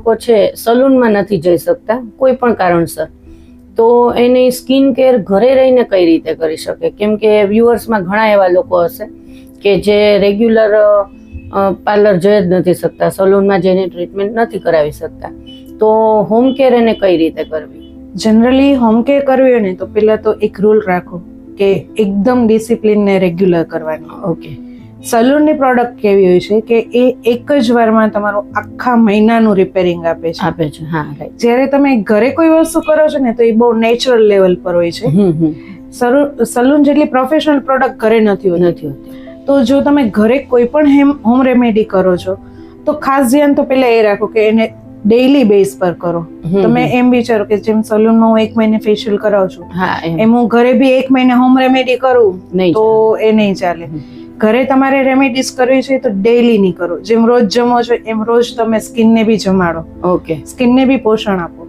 લોકો છે સલૂનમાં નથી જઈ શકતા કોઈ પણ કારણસર, તો એની સ્કિન કેર ઘરે રહીને કઈ રીતે કરી શકે? કેમ કે વ્યુઅર્સમાં ઘણા એવા લોકો હશે કે જે રેગ્યુલર પાર્લર જઈ જ નથી શકતા, સલૂનમાં જઈને ટ્રીટમેન્ટ નથી કરાવી શકતા, તો હોમ કેર એને કઈ રીતે કરવી? જનરલી હોમ કેર કરવી હોય ને તો પહેલા તો એક રૂલ રાખો કે એકદમ ડિસિપ્લિન ને રેગ્યુલર કરવાની. ઓકે. સલૂનની પ્રોડક્ટ કેવી હોય છે કે એ એક જ વારમાં તમારું આખા મહિનાનું રિપેરિંગ આપે છે. આપે છે, હા રાઈટ. જ્યારે તમે ઘરે કોઈ વસ્તુ કરો છો ને તો એ બહુ નેચરલ લેવલ પર હોય છે. સલૂન જેટલી પ્રોફેશનલ પ્રોડક્ટ ઘરે નથી હોતી. તો જો તમે ઘરે કોઈ પણ હોમ રેમેડી કરો છો તો ખાસ ધ્યાન તો પહેલા એ રાખો કે એને ડેઈલી બેઝ પર કરો. તમે એમ વિચારો કે જેમ સલૂનમાં હું 1 મહિને ફેશિયલ કરાવું છું, એમ હું ઘરે બી 1 મહિને હોમ રેમેડી કરું તો એ નહીં ચાલે. ઘરે તમારે રેમેડીઝ કરવી છે તો ડેઈલી નહીં કરો. જેમ રોજ જમો છો એમ રોજ તમે સ્કિનને બી જમાડો. ઓકે. સ્કિનને બી પોષણ આપો.